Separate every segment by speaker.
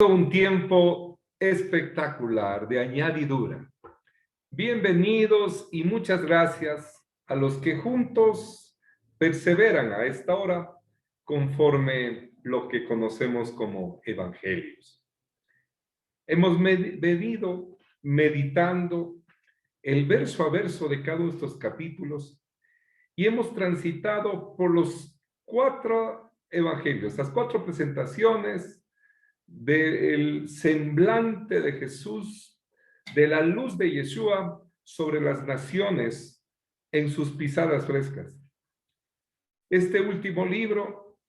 Speaker 1: Un tiempo espectacular de añadidura. Bienvenidos y muchas gracias a los que juntos perseveran a esta hora conforme lo que conocemos como evangelios. Hemos venido meditando el verso a verso de cada uno de estos capítulos y hemos transitado por los 4 evangelios, las 4 presentaciones del semblante de Jesús, de la luz de Yeshua sobre las naciones en sus pisadas frescas. Este último libro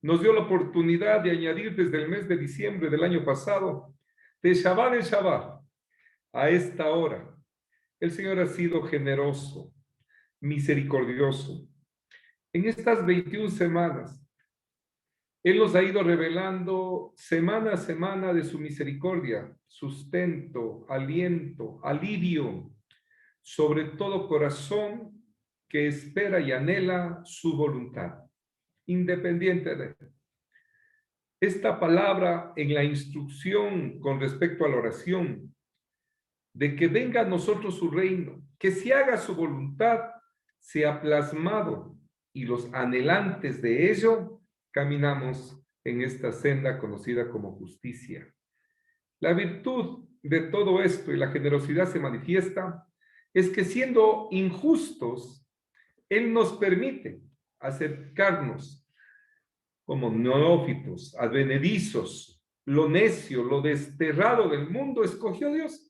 Speaker 1: nos dio la oportunidad de añadir desde el mes de diciembre del año pasado, de Shabbat en Shabbat, a esta hora. El Señor ha sido generoso, misericordioso. En estas 21 semanas, Él nos ha ido revelando semana a semana de su misericordia, sustento, aliento, alivio, sobre todo corazón que espera y anhela su voluntad, independiente de él. Esta palabra en la instrucción con respecto a la oración, de que venga a nosotros su reino, que se haga su voluntad, se ha plasmado y los anhelantes de ello caminamos en esta senda conocida como justicia. La virtud de todo esto y la generosidad se manifiesta es que siendo injustos, Él nos permite acercarnos como neófitos, advenedizos, lo necio, lo desterrado del mundo, escogió Dios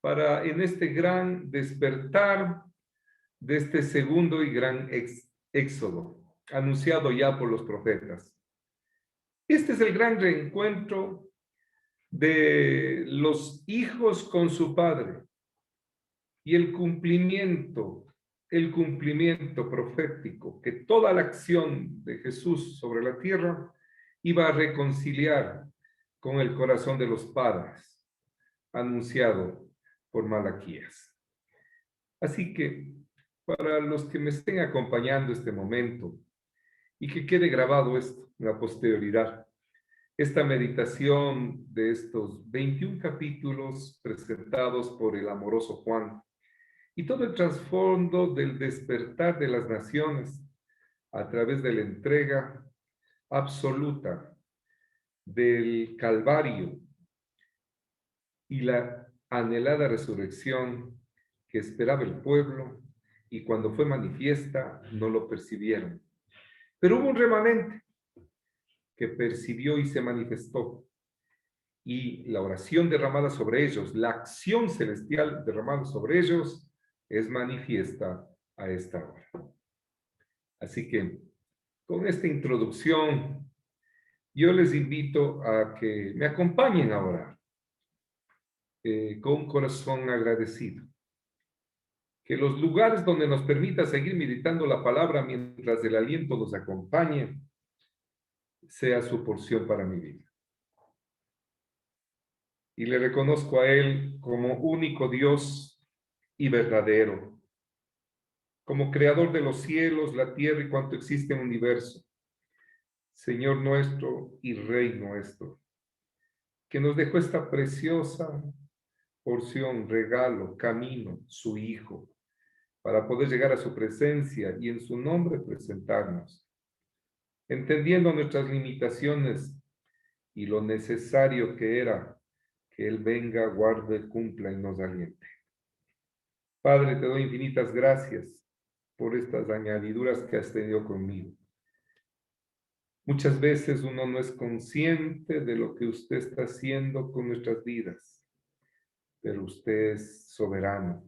Speaker 1: para en este gran despertar de este segundo y gran éxodo, anunciado ya por los profetas. Este es el gran reencuentro de los hijos con su padre y el cumplimiento profético, que toda la acción de Jesús sobre la tierra iba a reconciliar con el corazón de los padres, anunciado por Malaquías. Así que, para los que me estén acompañando este momento, y que quede grabado esto en la posterioridad, esta meditación de estos 21 capítulos presentados por el amoroso Juan, y todo el trasfondo del despertar de las naciones a través de la entrega absoluta del Calvario y la anhelada resurrección que esperaba el pueblo, y cuando fue manifiesta no lo percibieron. Pero hubo un remanente que percibió y se manifestó, y la oración derramada sobre ellos, la acción celestial derramada sobre ellos, es manifiesta a esta hora. Así que, con esta introducción, yo les invito a que me acompañen a orar con un corazón agradecido. Que los lugares donde nos permita seguir meditando la palabra mientras el aliento nos acompañe, sea su porción para mi vida. Y le reconozco a Él como único Dios y verdadero, como creador de los cielos, la tierra y cuanto existe en el universo, Señor nuestro y Rey nuestro, que nos dejó esta preciosa porción, regalo, camino, su Hijo, para poder llegar a su presencia y en su nombre presentarnos, entendiendo nuestras limitaciones y lo necesario que era que Él venga, guarde, cumpla y nos aliente. Padre, te doy infinitas gracias por estas añadiduras que has tenido conmigo. Muchas veces uno no es consciente de lo que usted está haciendo con nuestras vidas, pero usted es soberano,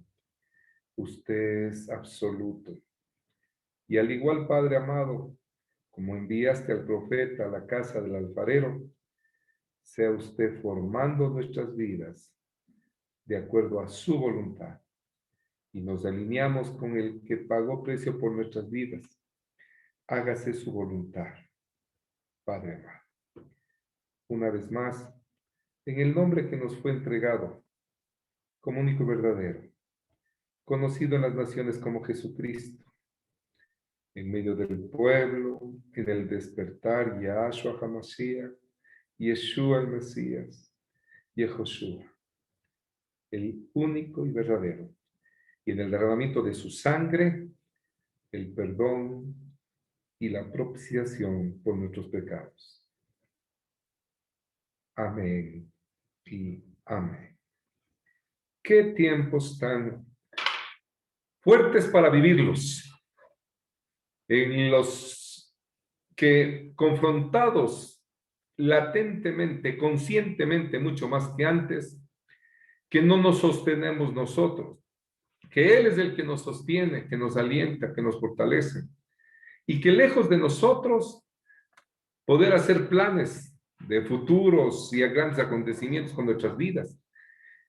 Speaker 1: usted es absoluto. Y al igual, Padre amado, como enviaste al profeta a la casa del alfarero, sea usted formando nuestras vidas de acuerdo a su voluntad. Y nos alineamos con el que pagó precio por nuestras vidas. Hágase su voluntad, Padre amado. Una vez más, en el nombre que nos fue entregado como único y verdadero, conocido en las naciones como Jesucristo, en medio del pueblo, en el despertar, Yahshua HaMashiach, Yeshua el Mesías, Yehoshua, el único y verdadero. Y en el derramamiento de su sangre, el perdón y la propiciación por nuestros pecados. Amén y amén. Qué tiempos tan fuertes para vivirlos, en los que confrontados latentemente, conscientemente, mucho más que antes, que no nos sostenemos nosotros, que Él es el que nos sostiene, que nos alienta, que nos fortalece, y que lejos de nosotros poder hacer planes de futuros y a grandes acontecimientos con nuestras vidas,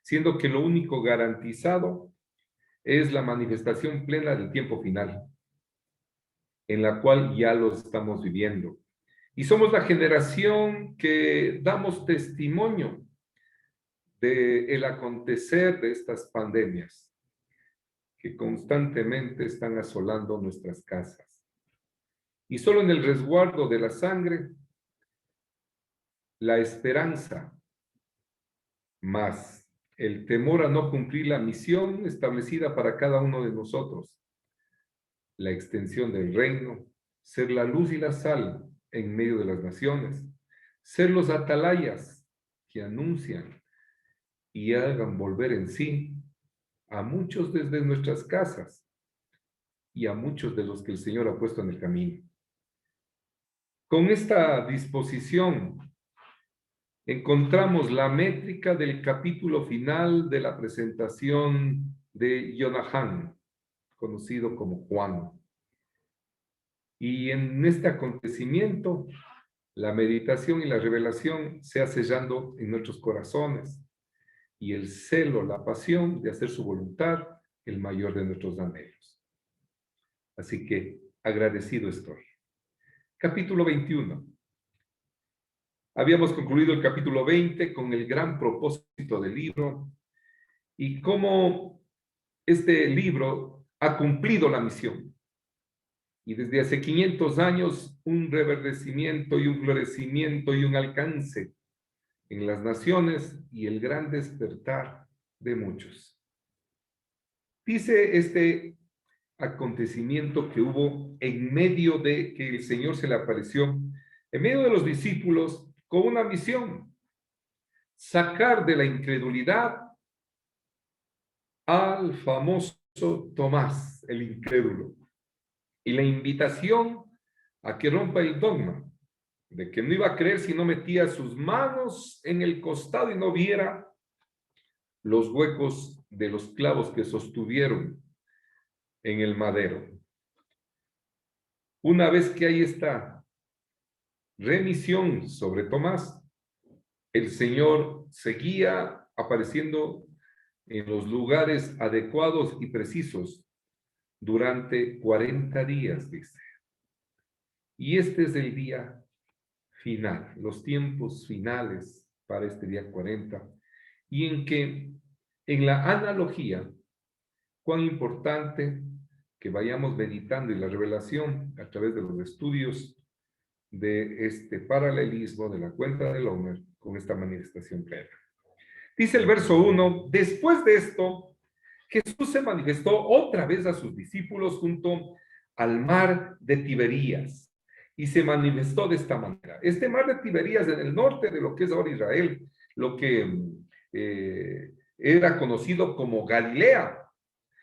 Speaker 1: siendo que lo único garantizado es la manifestación plena del tiempo final, en la cual ya lo estamos viviendo. Y somos la generación que damos testimonio del acontecer de estas pandemias que constantemente están asolando nuestras casas. Y solo en el resguardo de la sangre, la esperanza, más el temor a no cumplir la misión establecida para cada uno de nosotros, la extensión del reino, ser la luz y la sal en medio de las naciones, ser los atalayas que anuncian y hagan volver en sí a muchos desde nuestras casas y a muchos de los que el Señor ha puesto en el camino. Con esta disposición encontramos la métrica del capítulo final de la presentación de Jonatán, conocido como Juan. Y en este acontecimiento, la meditación y la revelación se ha sellando en nuestros corazones y el celo, la pasión de hacer su voluntad, el mayor de nuestros anhelos. Así que agradecido estoy. Capítulo 21. Habíamos concluido el capítulo 20 con el gran propósito del libro y cómo este libro ha cumplido la misión. Y desde hace 500 años, un reverdecimiento y un florecimiento y un alcance en las naciones y el gran despertar de muchos. Dice este acontecimiento que hubo en medio de que el Señor se le apareció, en medio de los discípulos, con una misión: sacar de la incredulidad al famoso Tomás, el incrédulo, y la invitación a que rompa el dogma de que no iba a creer si no metía sus manos en el costado y no viera los huecos de los clavos que sostuvieron en el madero. Una vez que hay esta remisión sobre Tomás, el Señor seguía apareciendo en los lugares adecuados y precisos durante 40 días, dice. Y este es el día final, los tiempos finales para este día 40, y en que, en la analogía, cuán importante que vayamos meditando en la revelación a través de los estudios de este paralelismo de la cuenta del Homer con esta manifestación plena. Dice el verso 1, después de esto, Jesús se manifestó otra vez a sus discípulos junto al mar de Tiberías y se manifestó de esta manera. Este mar de Tiberías en el norte de lo que es ahora Israel, lo que era conocido como Galilea,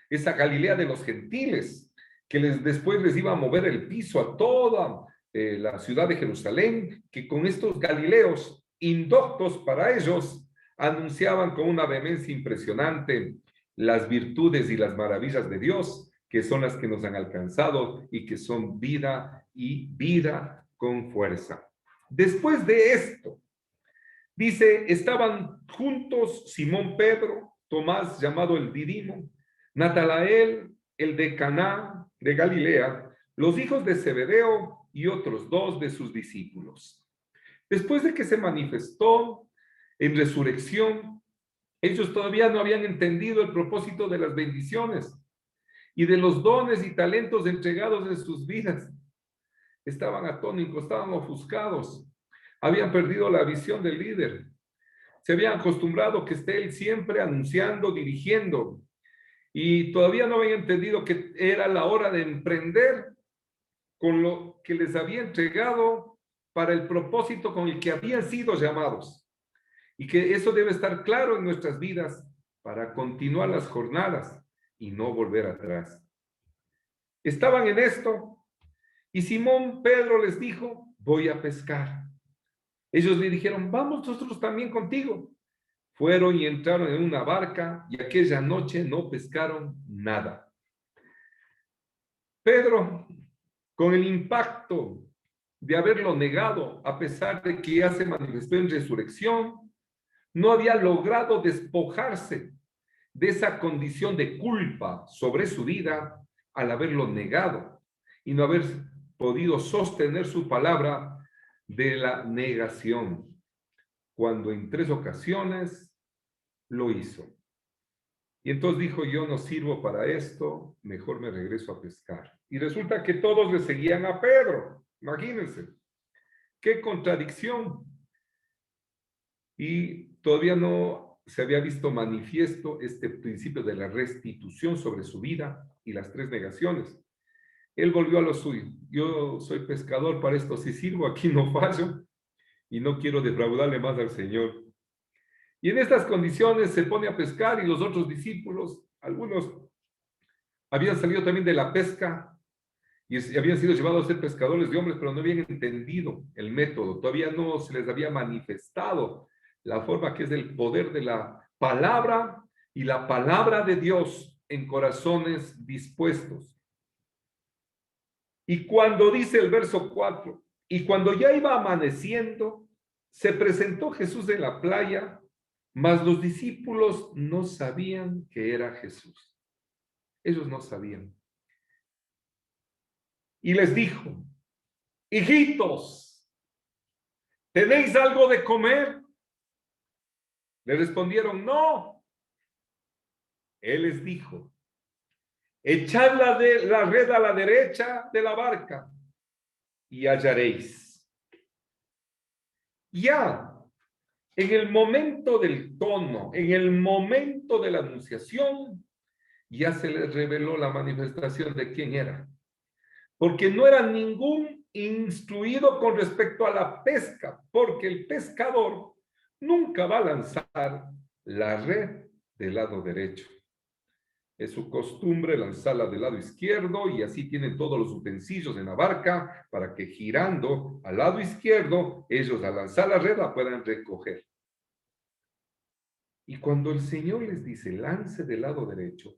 Speaker 1: esa Galilea de los gentiles, que después les iba a mover el piso a toda la ciudad de Jerusalén, que con estos galileos indoctos para ellos anunciaban con una vehemencia impresionante las virtudes y las maravillas de Dios, que son las que nos han alcanzado y que son vida y vida con fuerza. Después de esto, dice, estaban juntos Simón Pedro, Tomás llamado el Didimo, Natanael, el de Caná de Galilea, los hijos de Zebedeo y otros dos de sus discípulos. Después de que se manifestó en resurrección, ellos todavía no habían entendido el propósito de las bendiciones y de los dones y talentos entregados en sus vidas. Estaban atónicos, estaban ofuscados, Habían perdido la visión del líder. Se habían acostumbrado que esté él siempre anunciando, dirigiendo, y todavía no habían entendido que era la hora de emprender con lo que les había entregado para el propósito con el que habían sido llamados. Y que eso debe estar claro en nuestras vidas para continuar las jornadas y no volver atrás. Estaban en esto y Simón Pedro les dijo, voy a pescar. Ellos le dijeron, vamos nosotros también contigo. Fueron y entraron en una barca y aquella noche no pescaron nada. Pedro, con el impacto de haberlo negado, a pesar de que ya se manifestó en resurrección, no había logrado despojarse de esa condición de culpa sobre su vida al haberlo negado y no haber podido sostener su palabra de la negación, cuando en 3 ocasiones lo hizo. Y entonces dijo, yo no sirvo para esto, mejor me regreso a pescar. Y resulta que todos le seguían a Pedro, imagínense, qué contradicción. Y todavía no se había visto manifiesto este principio de la restitución sobre su vida y las 3 negaciones. Él volvió a lo suyo. Yo soy pescador, para esto sí sirvo, aquí no fallo y no quiero defraudarle más al Señor. Y en estas condiciones se pone a pescar y los otros discípulos, algunos habían salido también de la pesca y habían sido llevados a ser pescadores de hombres, pero no habían entendido el método, todavía no se les había manifestado la forma que es el poder de la palabra y la palabra de Dios en corazones dispuestos. Y cuando dice el verso 4, y cuando ya iba amaneciendo, se presentó Jesús en la playa, mas los discípulos no sabían que era Jesús. Ellos no sabían. Y les dijo, hijitos, ¿tenéis algo de comer? Le respondieron, no. Él les dijo, echad la red a la derecha de la barca y hallaréis. Ya, en el momento del tono, en el momento de la anunciación, ya se les reveló la manifestación de quién era. Porque no era ningún instruido con respecto a la pesca, porque el pescador nunca va a lanzar la red del lado derecho. Es su costumbre lanzarla del lado izquierdo y así tienen todos los utensilios en la barca para que girando al lado izquierdo, ellos al lanzar la red la puedan recoger. Y cuando el Señor les dice, lance del lado derecho,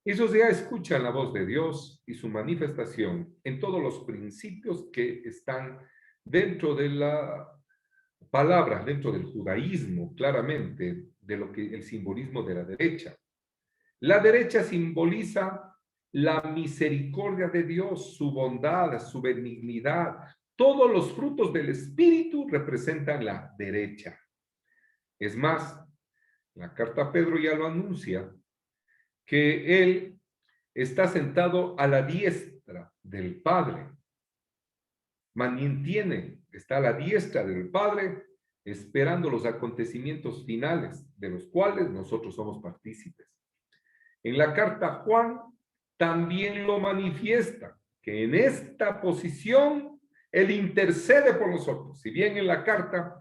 Speaker 1: ellos ya escuchan la voz de Dios y su manifestación en todos los principios que están dentro de la palabra, dentro del judaísmo, claramente, de lo que el simbolismo de la derecha. La derecha simboliza la misericordia de Dios, su bondad, su benignidad. Todos los frutos del Espíritu representan la derecha. Es más, la carta a Pedro ya lo anuncia, que él está sentado a la diestra del Padre. Mantiene, está a la diestra del Padre, esperando los acontecimientos finales, de los cuales nosotros somos partícipes. En la carta a Juan también lo manifiesta, que en esta posición él intercede por nosotros. Si bien en la carta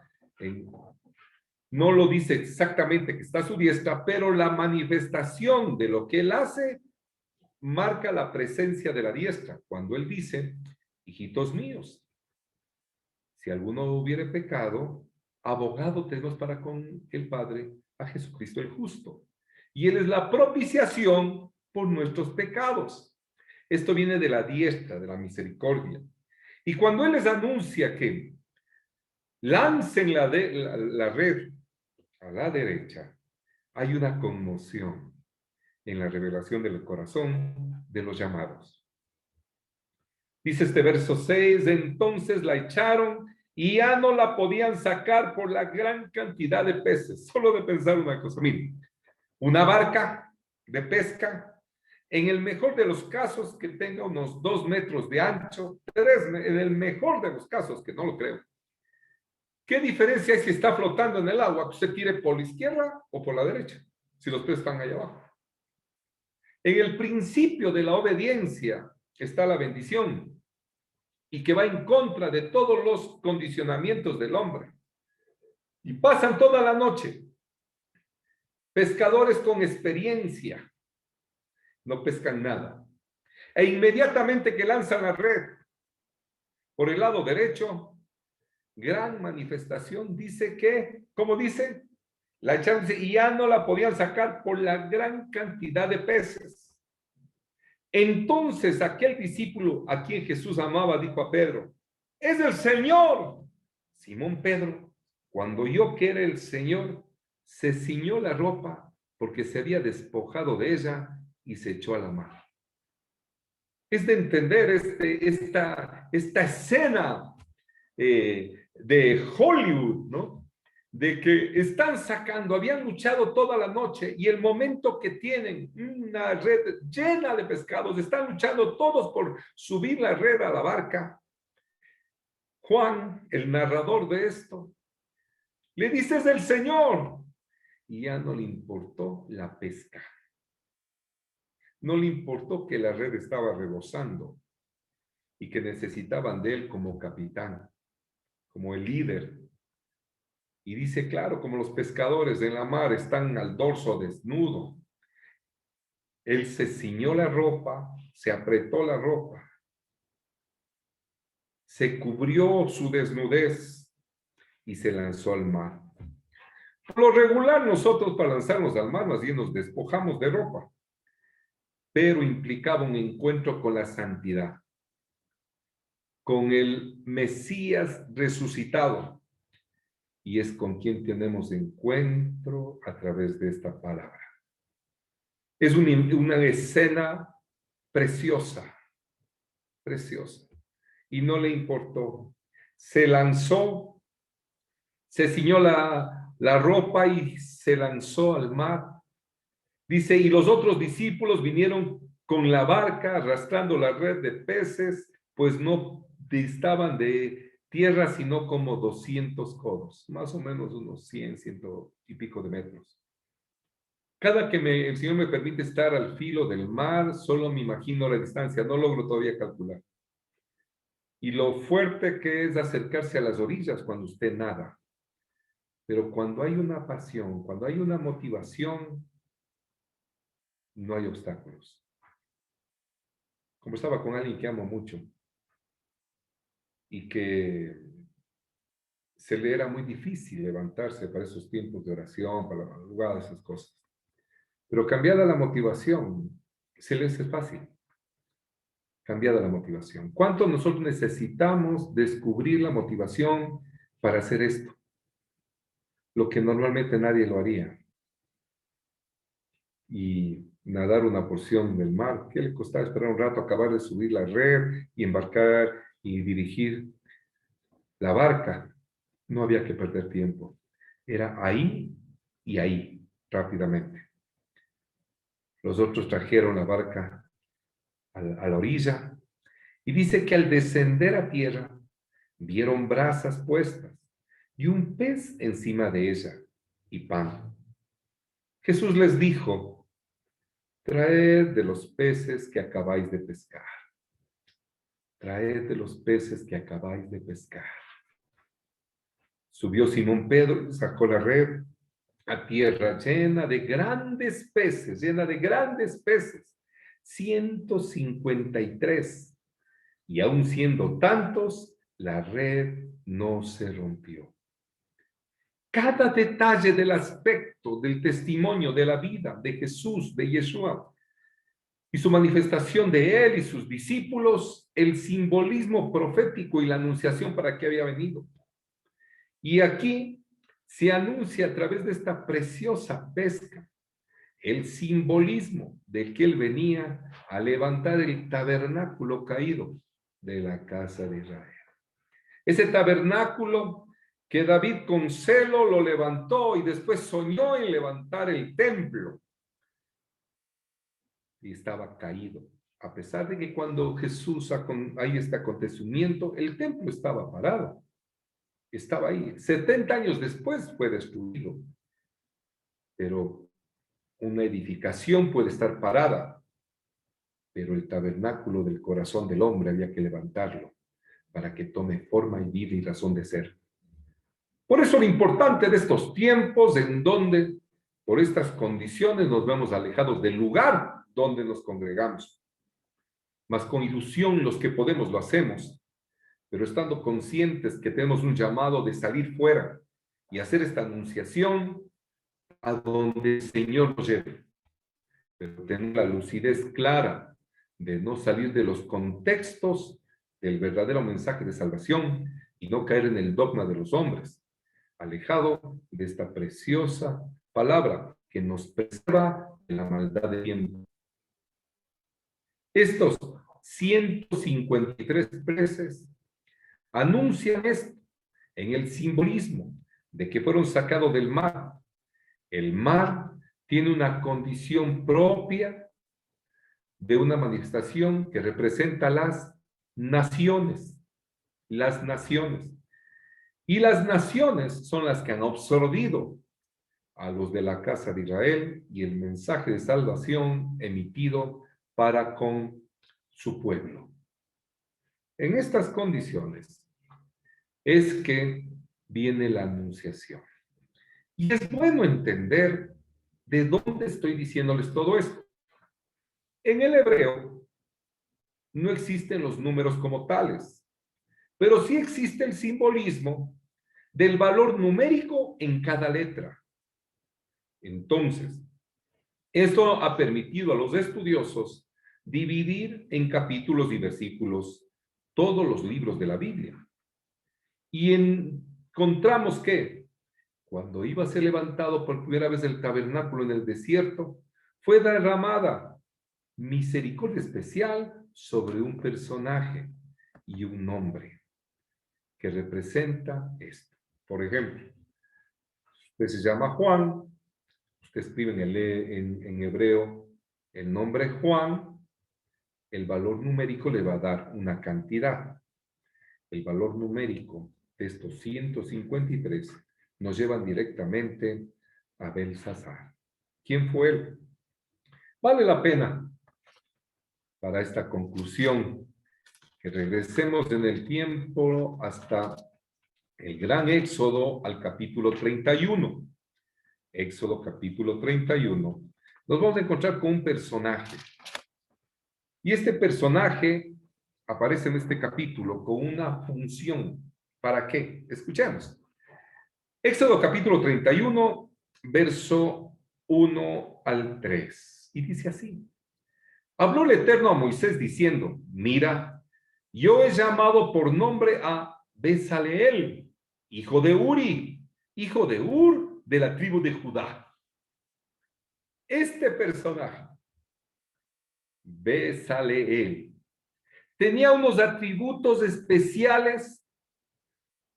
Speaker 1: no lo dice exactamente que está a su diestra, pero la manifestación de lo que él hace marca la presencia de la diestra, cuando él dice, hijitos míos, si alguno hubiere pecado, abogado tenemos para con el Padre a Jesucristo el justo. Y él es la propiciación por nuestros pecados. Esto viene de la diestra, de la misericordia. Y cuando él les anuncia que lancen la red a la derecha, hay una conmoción en la revelación del corazón de los llamados. Dice este verso 6, entonces la echaron y ya no la podían sacar por la gran cantidad de peces. Solo de pensar una cosa, miren, una barca de pesca, en el mejor de los casos que tenga unos 2 metros de ancho, 3, en el mejor de los casos, que no lo creo, ¿Qué diferencia hay si está flotando en el agua? Que usted tire por la izquierda o por la derecha, si los peces están allá abajo. En el principio de la obediencia está la bendición y que va en contra de todos los condicionamientos del hombre. Y pasan toda la noche. Pescadores con experiencia no pescan nada. E inmediatamente que lanzan la red por el lado derecho, gran manifestación, dice que, ¿cómo dice? La echaron y ya no la podían sacar por la gran cantidad de peces. Entonces aquel discípulo a quien Jesús amaba dijo a Pedro, es el Señor. Simón Pedro, cuando oyó que era el Señor, se ciñó la ropa porque se había despojado de ella y se echó a la mar. Es de entender esta escena de Hollywood, ¿no? De que están sacando, habían luchado toda la noche y el momento que tienen una red llena de pescados, están luchando todos por subir la red a la barca. Juan, el narrador de esto, le dice es el Señor y ya no le importó la pesca. No le importó que la red estaba rebosando y que necesitaban de él como capitán, como el líder. Y dice, claro, como los pescadores en la mar están al dorso desnudo. Él se ciñó la ropa, se apretó la ropa, se cubrió su desnudez y se lanzó al mar. Por lo regular, nosotros para lanzarnos al mar, más bien nos despojamos de ropa, pero implicaba un encuentro con la santidad, con el Mesías resucitado, y es con quien tenemos encuentro a través de esta palabra. Es una escena preciosa, preciosa, y no le importó. Se lanzó, se ciñó la ropa y se lanzó al mar. Dice, y los otros discípulos vinieron con la barca arrastrando la red de peces, pues no distaban de tierra sino como 200 codos, más o menos unos 100 y pico de metros. Cada que el Señor me permite estar al filo del mar, solo me imagino la distancia, no logro todavía calcular. Y lo fuerte que es acercarse a las orillas cuando usted nada. Pero cuando hay una pasión, cuando hay una motivación, no hay obstáculos. Conversaba con alguien que amo mucho y que se le era muy difícil levantarse para esos tiempos de oración, para la madrugada, esas cosas. Pero cambiada la motivación, se les es fácil. Cambiada la motivación. ¿Cuánto nosotros necesitamos descubrir la motivación para hacer esto? Lo que normalmente nadie lo haría. Y nadar una porción del mar, ¿qué le costaba esperar un rato, acabar de subir la red y embarcar y dirigir la barca? No había que perder tiempo. Era ahí y ahí, rápidamente. Los otros trajeron la barca a la orilla y dice que al descender a tierra vieron brasas puestas y un pez encima de ella y pan. Jesús les dijo, traed de los peces que acabáis de pescar. Traed de los peces que acabáis de pescar. Subió Simón Pedro, sacó la red a tierra llena de grandes peces, 153. Y aun siendo tantos, la red no se rompió. Cada detalle del aspecto, del testimonio, de la vida de Jesús, de Yeshua, y su manifestación de él y sus discípulos, el simbolismo profético y la anunciación para qué había venido. Y aquí se anuncia a través de esta preciosa pesca el simbolismo del que él venía a levantar el tabernáculo caído de la casa de Israel. Ese tabernáculo que David con celo lo levantó y después soñó en levantar el templo. Y estaba caído. A pesar de que cuando Jesús hay este acontecimiento, el templo estaba parado. estaba ahí. 70 años después fue destruido. Pero una edificación puede estar parada, pero el tabernáculo del corazón del hombre había que levantarlo para que tome forma y vida y razón de ser. Por eso lo importante de estos tiempos en donde, por estas condiciones, nos vemos alejados del lugar donde nos congregamos. Mas con ilusión los que podemos lo hacemos, pero estando conscientes que tenemos un llamado de salir fuera y hacer esta anunciación a donde el Señor nos lleve. Pero tener la lucidez clara de no salir de los contextos del verdadero mensaje de salvación y no caer en el dogma de los hombres, alejado de esta preciosa palabra que nos preserva de la maldad del tiempo. Estos 153 preces anuncian esto en el simbolismo de que fueron sacados del mar. El mar tiene una condición propia de una manifestación que representa las naciones. Las naciones. Y las naciones son las que han absorbido a los de la casa de Israel y el mensaje de salvación emitido para con su pueblo. En estas condiciones es que viene la anunciación. Y es bueno entender de dónde estoy diciéndoles todo esto. En el hebreo no existen los números como tales, pero sí existe el simbolismo del valor numérico en cada letra. Entonces, esto ha permitido a los estudiosos dividir en capítulos y versículos todos los libros de la Biblia. Y encontramos que cuando iba a ser levantado por primera vez el tabernáculo en el desierto, fue derramada misericordia especial sobre un personaje y un nombre que representa esto. Por ejemplo, usted se llama Juan, usted escribe en hebreo el nombre Juan, el valor numérico le va a dar una cantidad. El valor numérico de estos 153 nos llevan directamente a Belsasar. ¿Quién fue él? Vale la pena para esta conclusión que regresemos en el tiempo hasta el gran Éxodo al capítulo 31. Éxodo capítulo 31. Nos vamos a encontrar con un personaje. Y este personaje aparece en este capítulo con una función. ¿Para qué? Escuchemos. Éxodo capítulo 31, verso 1 al 3. Y dice así. Habló el Eterno a Moisés diciendo, mira, yo he llamado por nombre a Besaleel, hijo de Uri, hijo de Ur, de la tribu de Judá. Este personaje, Besaleel, tenía unos atributos especiales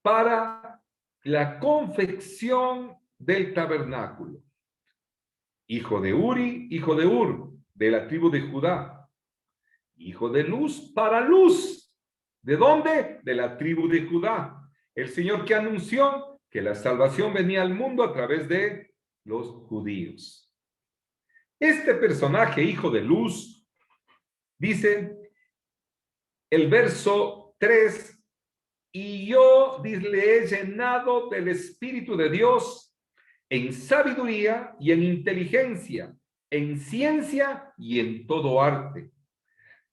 Speaker 1: para la confección del tabernáculo. Hijo de Uri, hijo de Ur, de la tribu de Judá. Hijo de luz para luz. ¿De dónde? De la tribu de Judá. El Señor que anunció que la salvación venía al mundo a través de los judíos. Este personaje, hijo de luz, dice el verso 3, y yo le he llenado del Espíritu de Dios en sabiduría y en inteligencia, en ciencia y en todo arte,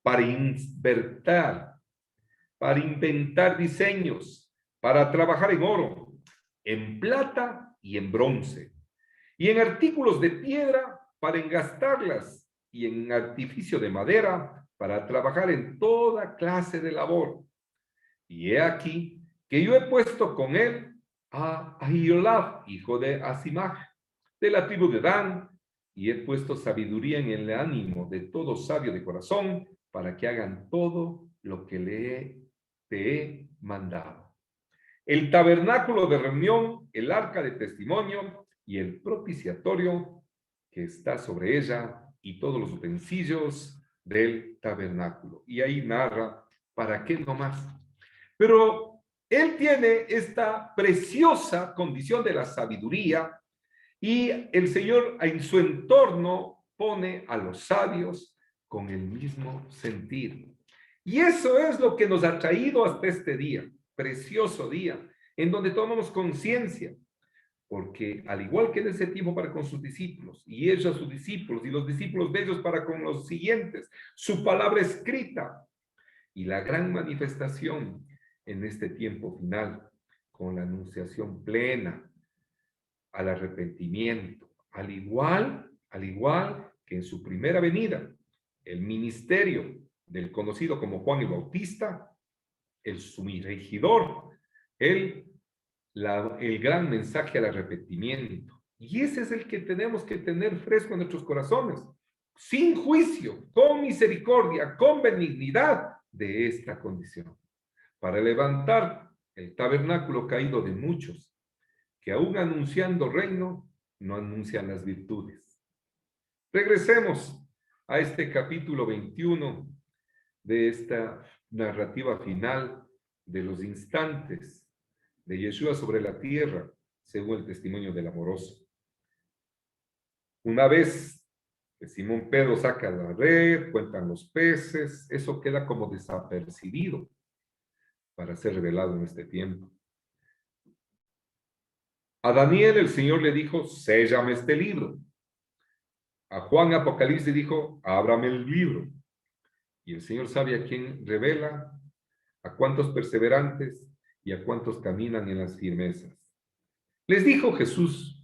Speaker 1: para inventar diseños, para trabajar en oro, en plata y en bronce, y en artículos de piedra para engastarlas, y en artificio de madera para trabajar en toda clase de labor. Y he aquí que yo he puesto con él a Ahiolab, hijo de Asimach, de la tribu de Dan, y he puesto sabiduría en el ánimo de todo sabio de corazón, para que hagan todo lo que te he mandado. El tabernáculo de reunión, el arca de testimonio y el propiciatorio que está sobre ella y todos los utensilios del tabernáculo. Y ahí narra, ¿para qué nomás? Pero Él tiene esta preciosa condición de la sabiduría y el Señor en su entorno pone a los sabios con el mismo sentir. Y eso es lo que nos ha traído hasta este día, precioso día, en donde tomamos conciencia, porque al igual que en ese tiempo para con sus discípulos, y ellos a sus discípulos, y los discípulos de ellos para con los siguientes, su palabra escrita, y la gran manifestación en este tiempo final, con la anunciación plena al arrepentimiento, al igual que en su primera venida, el ministerio del conocido como Juan el Bautista, el sumirregidor, el gran mensaje al arrepentimiento. Y ese es el que tenemos que tener fresco en nuestros corazones, sin juicio, con misericordia, con benignidad de esta condición, para levantar el tabernáculo caído de muchos, que aún anunciando reino, no anuncian las virtudes. Regresemos a este capítulo 21 de esta narrativa final de los instantes de Yeshua sobre la tierra, según el testimonio del amoroso. Una vez que Simón Pedro saca la red, cuentan los peces, eso queda como desapercibido para ser revelado en este tiempo. A Daniel el Señor le dijo, séllame este libro. A Juan Apocalipsis dijo, ábrame el libro. Y el Señor sabe a quién revela, a cuántos perseverantes y a cuántos caminan en las firmezas. Les dijo Jesús,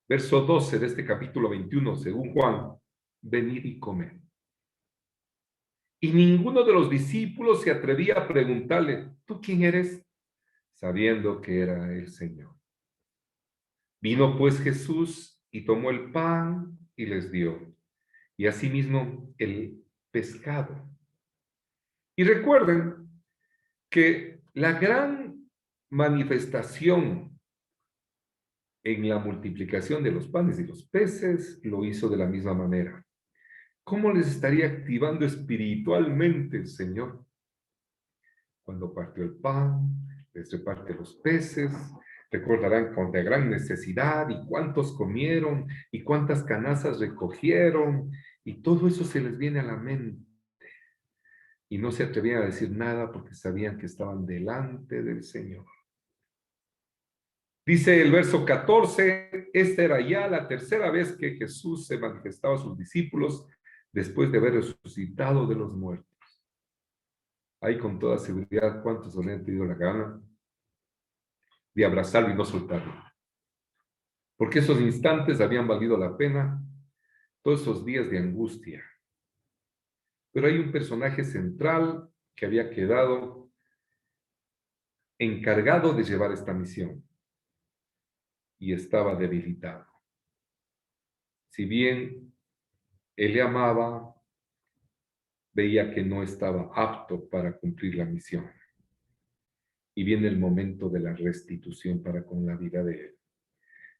Speaker 1: verso 12 de este capítulo 21, según Juan, venid y comed. Y ninguno de los discípulos se atrevía a preguntarle, ¿tú quién eres? Sabiendo que era el Señor. Vino pues Jesús y tomó el pan y les dio, y asimismo el pescado. Y recuerden que la gran manifestación en la multiplicación de los panes y los peces lo hizo de la misma manera. ¿Cómo les estaría activando espiritualmente el Señor? Cuando partió el pan, les reparte los peces, recordarán con de gran necesidad y cuántos comieron y cuántas canastas recogieron y todo eso se les viene a la mente. Y no se atrevían a decir nada porque sabían que estaban delante del Señor. Dice el verso 14, esta era ya la tercera vez que Jesús se manifestaba a sus discípulos después de haber resucitado de los muertos. Ahí con toda seguridad, ¿cuántos habrían tenido la gana de abrazarlo y no soltarlo? Porque esos instantes habían valido la pena, todos esos días de angustia. Pero hay un personaje central que había quedado encargado de llevar esta misión y estaba debilitado. Si bien él le amaba, veía que no estaba apto para cumplir la misión. Y viene el momento de la restitución para con la vida de él.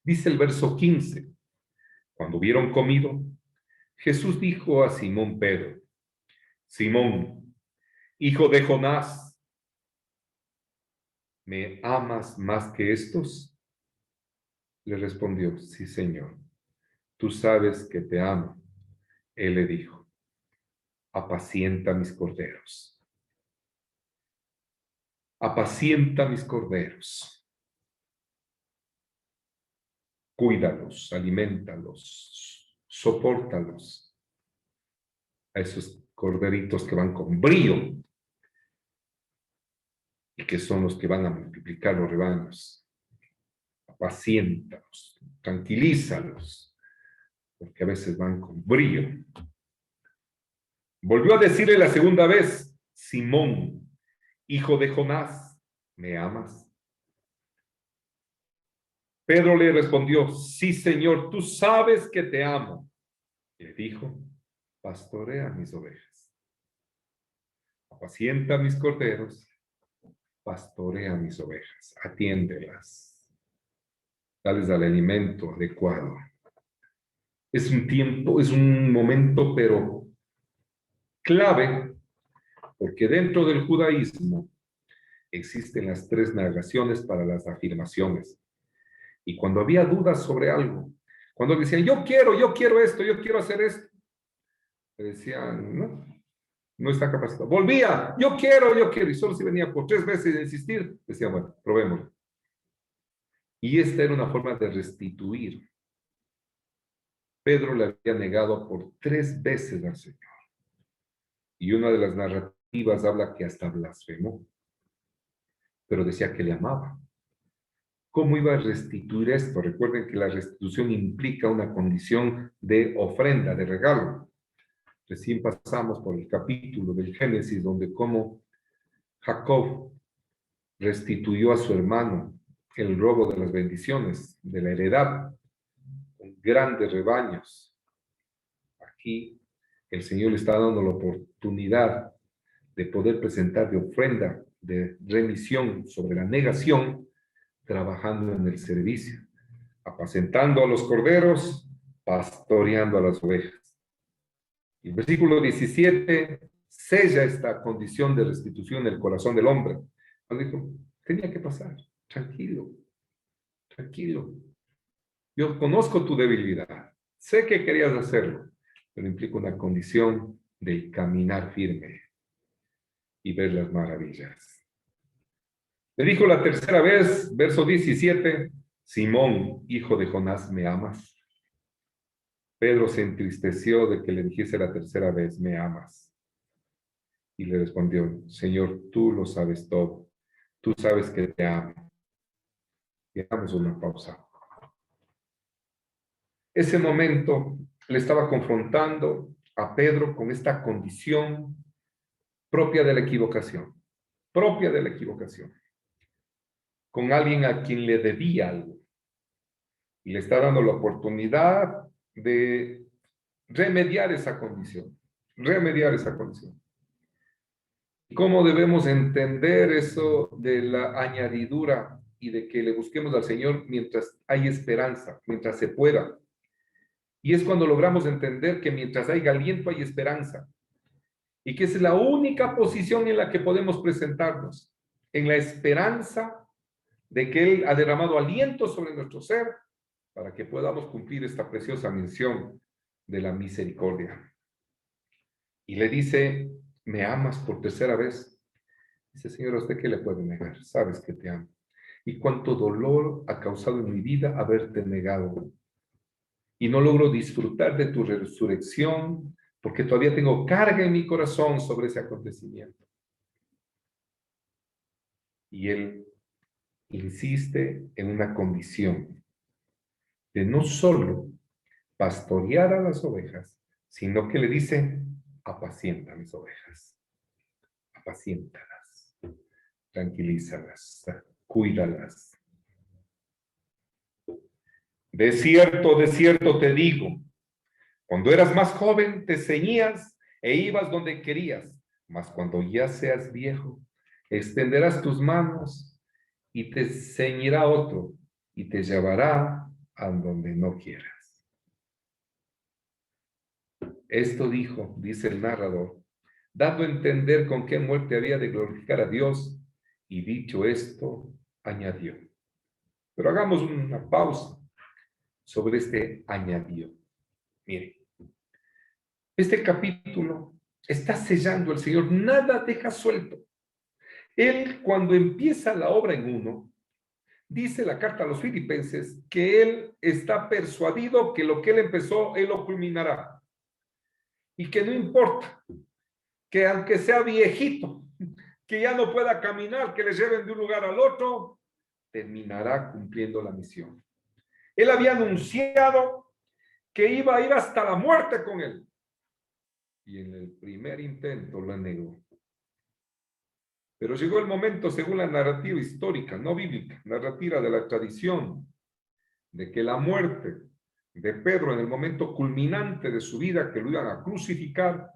Speaker 1: Dice el verso 15, cuando hubieron comido, Jesús dijo a Simón Pedro, Simón, hijo de Jonás, ¿me amas más que estos? Le respondió, sí, Señor, tú sabes que te amo. Él le dijo, apacienta mis corderos. Apacienta mis corderos. Cuídalos, alimentalos, sopórtalos. A esos corderitos que van con brío y que son los que van a multiplicar los rebaños. Apaciéntalos, tranquilízalos, porque a veces van con brío. Volvió a decirle la segunda vez, Simón, hijo de Jonás, ¿me amas? Pedro le respondió, sí, Señor, tú sabes que te amo. Le dijo, pastorea mis ovejas. Apacienta mis corderos, pastorea mis ovejas, atiéndelas, dales al alimento adecuado. Es un tiempo, es un momento, pero clave, porque dentro del judaísmo, existen las 3 narraciones para las afirmaciones. Y cuando había dudas sobre algo, cuando decían, yo quiero esto, yo quiero hacer esto, le decían, no está capacitado. Volvía, yo quiero, y solo si venía por 3 veces de insistir, decía, bueno, probémoslo. Y esta era una forma de restituir. Pedro le había negado por 3 veces al Señor. Y una de las narrativas habla que hasta blasfemó, pero decía que le amaba. ¿Cómo iba a restituir esto? Recuerden que la restitución implica una condición de ofrenda, de regalo. Recién pasamos por el capítulo del Génesis, donde cómo Jacob restituyó a su hermano el robo de las bendiciones, de la heredad, con grandes rebaños. Aquí el Señor le está dando la oportunidad de poder presentar de ofrenda, de remisión sobre la negación, trabajando en el servicio, apacentando a los corderos, pastoreando a las ovejas. Y el versículo 17 sella esta condición de restitución en el corazón del hombre. Cuando dijo, tenía que pasar, tranquilo, tranquilo. Yo conozco tu debilidad, sé que querías hacerlo, pero implica una condición de caminar firme y ver las maravillas. Le dijo la tercera vez, verso 17, Simón, hijo de Jonás, ¿me amas? Pedro se entristeció de que le dijese la tercera vez, ¿me amas? Y le respondió, Señor, tú lo sabes todo. Tú sabes que te amo. Y hagamos una pausa. Ese momento le estaba confrontando a Pedro con esta condición propia de la equivocación. Propia de la equivocación. Con alguien a quien le debía algo. Y le está dando la oportunidad de remediar esa condición. Remediar esa condición. ¿Cómo debemos entender eso de la añadidura y de que le busquemos al Señor mientras hay esperanza, mientras se pueda? Y es cuando logramos entender que mientras haya aliento hay esperanza. Y que esa es la única posición en la que podemos presentarnos. En la esperanza de que Él ha derramado aliento sobre nuestro ser para que podamos cumplir esta preciosa misión de la misericordia. Y le dice, ¿me amas por tercera vez? Dice, Señor, ¿a usted qué le puede negar? Sabes que te amo. Y cuánto dolor ha causado en mi vida haberte negado. Y no logro disfrutar de tu resurrección porque todavía tengo carga en mi corazón sobre ese acontecimiento. Y él insiste en una condición de no solo pastorear a las ovejas, sino que le dice, apacienta mis ovejas, apaciéntalas, tranquilízalas, cuídalas. De cierto te digo, cuando eras más joven te ceñías e ibas donde querías, mas cuando ya seas viejo, extenderás tus manos y te ceñirá otro y te llevará a donde no quieras. Esto dijo, dice el narrador, dando a entender con qué muerte había de glorificar a Dios, y dicho esto, añadió. Pero hagamos una pausa sobre este añadió. Mire, este capítulo está sellando el Señor, nada deja suelto. Él, cuando empieza la obra en uno, dice la carta a los filipenses que él está persuadido que lo que él empezó, él lo culminará. Y que no importa, que aunque sea viejito, que ya no pueda caminar, que le lleven de un lugar al otro, terminará cumpliendo la misión. Él había anunciado que iba a ir hasta la muerte con él. Y en el primer intento lo negó. Pero llegó el momento, según la narrativa histórica, no bíblica, narrativa de la tradición, de que la muerte de Pedro en el momento culminante de su vida, que lo iban a crucificar,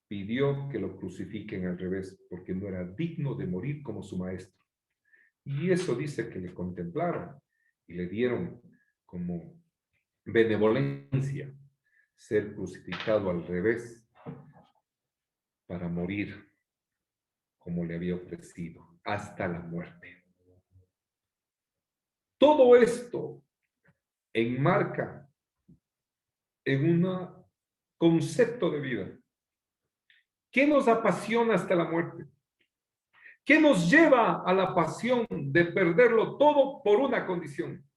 Speaker 1: pidió que lo crucifiquen al revés, porque no era digno de morir como su maestro. Y eso dice que le contemplaron y le dieron como benevolencia ser crucificado al revés para morir como le había ofrecido. hasta la muerte. Todo esto enmarca en un concepto de vida. ¿Qué nos apasiona hasta la muerte? ¿Qué nos lleva a la pasión de perderlo todo por una condición?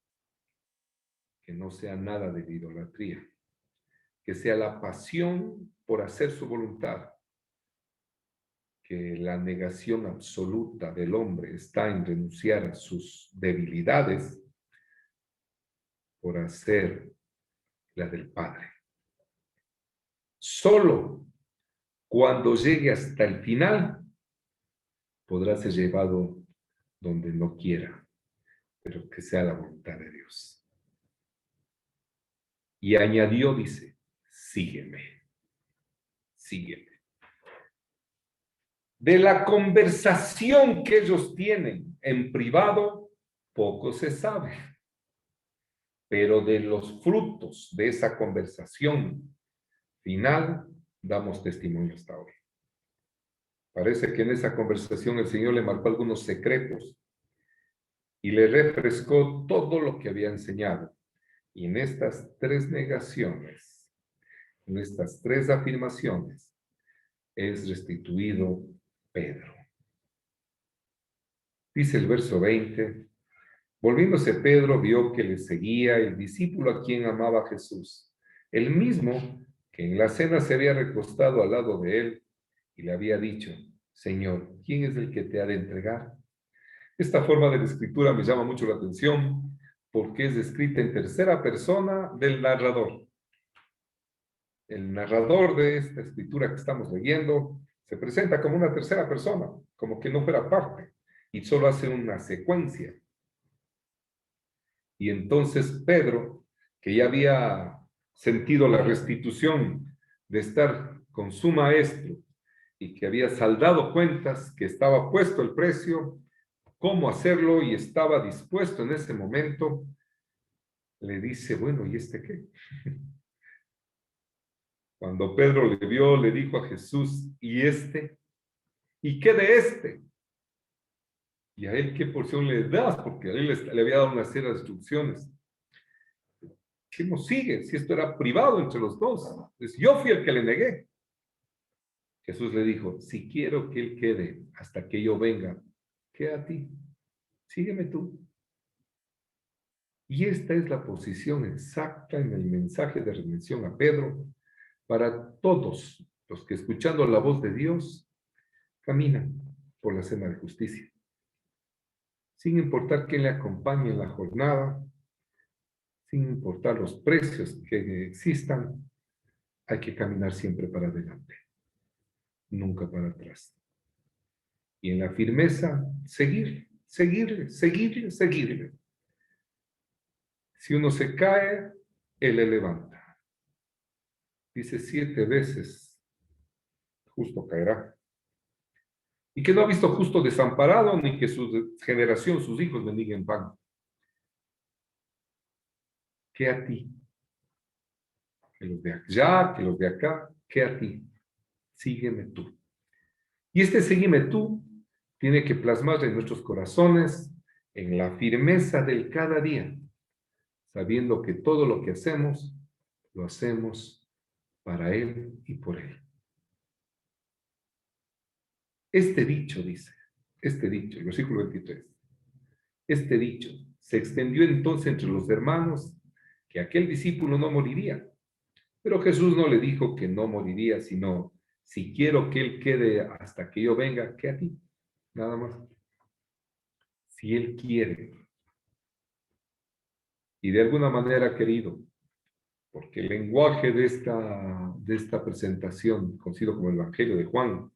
Speaker 1: Que no sea nada de idolatría, que sea la pasión por hacer su voluntad, que la negación absoluta del hombre está en renunciar a sus debilidades por hacer la del Padre. Solo cuando llegue hasta el final podrá ser llevado donde no quiera, pero que sea la voluntad de Dios. Y añadió, dice, sígueme, sígueme. De la conversación que ellos tienen en privado, poco se sabe. Pero de los frutos de esa conversación final, damos testimonio hasta hoy. Parece que en esa conversación el Señor le marcó algunos secretos y le refrescó todo lo que había enseñado. Y en estas tres negaciones, en estas tres afirmaciones, es restituido Pedro. Dice el verso 20, volviéndose Pedro vio que le seguía el discípulo a quien amaba Jesús, el mismo que en la cena se había recostado al lado de él y le había dicho, Señor, ¿quién es el que te ha de entregar? Esta forma de la escritura me llama mucho la atención porque es escrita en tercera persona del narrador. El narrador de esta escritura que estamos leyendo se presenta como una tercera persona, como que no fuera parte, y solo hace una secuencia. Y entonces Pedro, que ya había sentido la restitución de estar con su maestro y que había saldado cuentas, que estaba puesto el precio, cómo hacerlo y estaba dispuesto en ese momento, le dice, bueno, ¿y este qué? Cuando Pedro le vio, le dijo a Jesús, ¿y este? ¿Y qué de este? ¿Y a él qué porción le das? Porque a él le había dado una serie de instrucciones. ¿Qué nos sigue? Si esto era privado entre los dos. Pues yo fui el que le negué. Jesús le dijo, si quiero que él quede hasta que yo venga, queda a ti. Sígueme tú. Y esta es la posición exacta en el mensaje de redención a Pedro para todos los que escuchando la voz de Dios caminan por la senda de justicia. Sin importar quién le acompañe en la jornada, sin importar los precios que existan, hay que caminar siempre para adelante, nunca para atrás. Y en la firmeza, seguirle, seguirle, seguirle, seguirle. Si uno se cae, él le levanta. Dice 7 veces, justo caerá. Y que no ha visto justo desamparado, ni que su generación, sus hijos mendiguen pan. ¿Qué a ti? Que los de allá, que los de acá, ¿qué a ti? Sígueme tú. Y este sígueme tú tiene que plasmar en nuestros corazones en la firmeza del cada día, sabiendo que todo lo que hacemos, lo hacemos para Él y por Él. Este dicho, dice, este dicho, el versículo 23, este dicho se extendió entonces entre los hermanos que aquel discípulo no moriría. Pero Jesús no le dijo que no moriría, sino, si quiero que Él quede hasta que yo venga, ¿qué a ti? Nada más. Si Él quiere. Y de alguna manera, querido, porque el lenguaje de esta presentación, conocido como el Evangelio de Juan,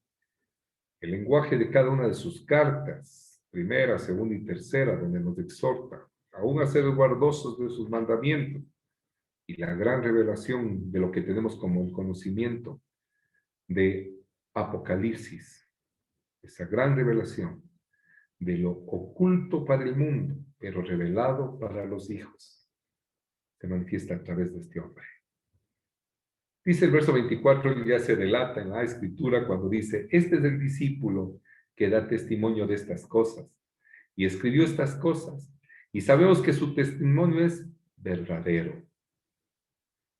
Speaker 1: el lenguaje de cada una de sus cartas, primera, segunda y tercera, donde nos exhorta aún a ser guardosos de sus mandamientos, y la gran revelación de lo que tenemos como el conocimiento de Apocalipsis, esa gran revelación de lo oculto para el mundo, pero revelado para los hijos, se manifiesta a través de este hombre. Dice el verso 24, y ya se delata en la escritura cuando dice, este es el discípulo que da testimonio de estas cosas y escribió estas cosas, y sabemos que su testimonio es verdadero.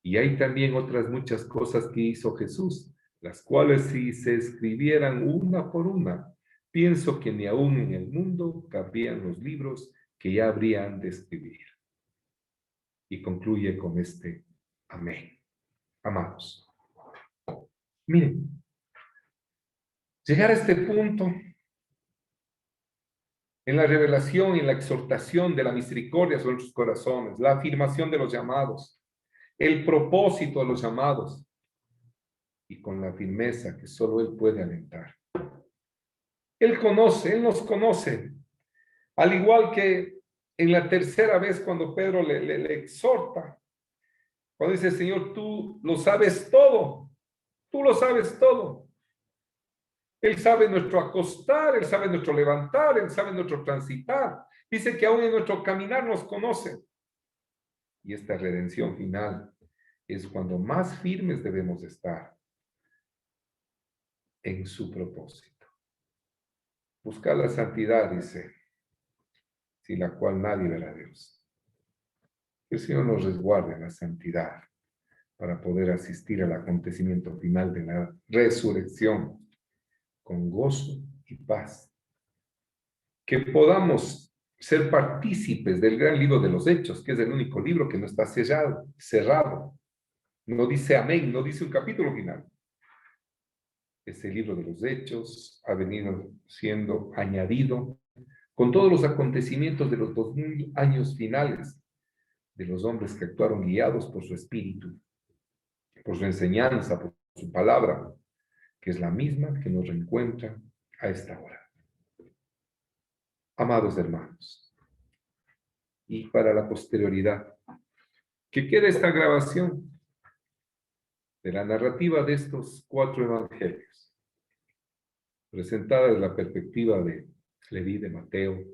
Speaker 1: Y hay también otras muchas cosas que hizo Jesús, las cuales si se escribieran una por una, pienso que ni aún en el mundo cabrían los libros que ya habrían de escribir. Y concluye con este amén. Amados, miren, llegar a este punto en la revelación y en la exhortación de la misericordia sobre nuestros corazones, la afirmación de los llamados, el propósito de los llamados, y con la firmeza que solo Él puede alentar. Él conoce, Él nos conoce, al igual que en la tercera vez cuando Pedro le exhorta, cuando dice, Señor, tú lo sabes todo, tú lo sabes todo. Él sabe nuestro acostar, Él sabe nuestro levantar, Él sabe nuestro transitar. Dice que aún en nuestro caminar nos conoce. Y esta redención final es cuando más firmes debemos estar en su propósito. Buscar la santidad, dice, sin la cual nadie verá a Dios. Que el Señor nos resguarde en la santidad para poder asistir al acontecimiento final de la resurrección con gozo y paz. Que podamos ser partícipes del gran libro de los Hechos, que es el único libro que no está cerrado. No dice amén, no dice un capítulo final. Ese libro de los Hechos ha venido siendo añadido con todos los acontecimientos de los 2000 años finales de los hombres que actuaron guiados por su espíritu, por su enseñanza, por su palabra, que es la misma que nos reencuentra a esta hora. Amados hermanos, y para la posterioridad, que quede esta grabación de la narrativa de estos 4 evangelios, presentada desde la perspectiva de Leví, de Mateo,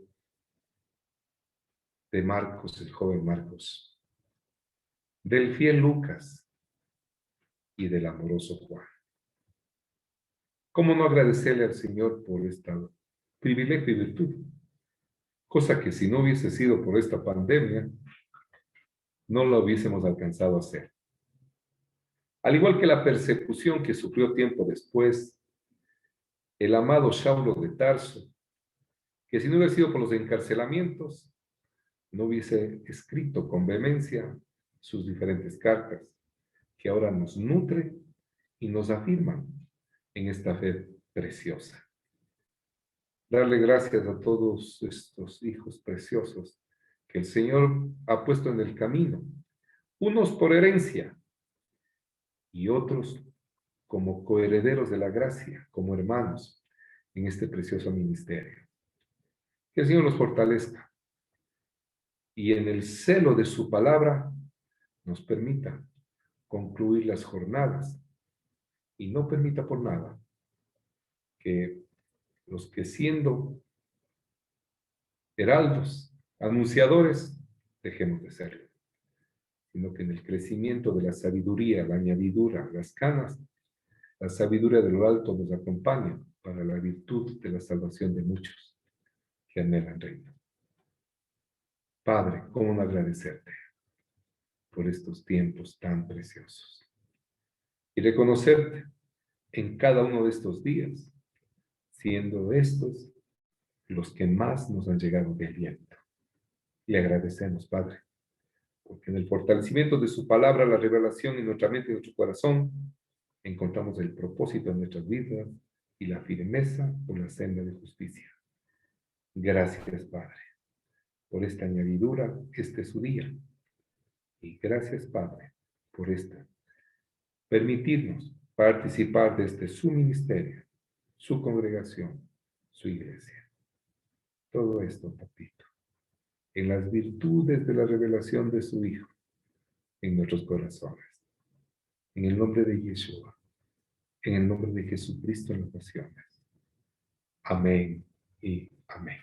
Speaker 1: de Marcos, el joven Marcos, del fiel Lucas y del amoroso Juan. ¿Cómo no agradecerle al Señor por este privilegio y virtud? Cosa que si no hubiese sido por esta pandemia, no lo hubiésemos alcanzado a hacer. Al igual que la persecución que sufrió tiempo después, el amado Saulo de Tarso, que si no hubiera sido por los encarcelamientos, no hubiese escrito con vehemencia sus diferentes cartas, que ahora nos nutre y nos afirman en esta fe preciosa. Darle gracias a todos estos hijos preciosos que el Señor ha puesto en el camino, unos por herencia y otros como coherederos de la gracia, como hermanos en este precioso ministerio. Que el Señor los fortalezca y en el celo de su palabra nos permita concluir las jornadas y no permita por nada que los que siendo heraldos, anunciadores, dejemos de serlo, sino que en el crecimiento de la sabiduría, la añadidura, las canas, la sabiduría de lo alto nos acompaña para la virtud de la salvación de muchos que anhelan reino. Padre, ¿cómo no agradecerte por estos tiempos tan preciosos? Y reconocerte en cada uno de estos días, siendo estos los que más nos han llegado de aliento. Le agradecemos, Padre, porque en el fortalecimiento de su palabra, la revelación en nuestra mente y nuestro corazón, encontramos el propósito de nuestras vidas y la firmeza por la senda de justicia. Gracias, Padre, por esta añadidura, este es su día. Y gracias, Padre, por permitirnos participar de este su ministerio, su congregación, su iglesia. Todo esto, papito, en las virtudes de la revelación de su Hijo, en nuestros corazones. En el nombre de Yeshua, en el nombre de Jesucristo en las naciones. Amén y amén.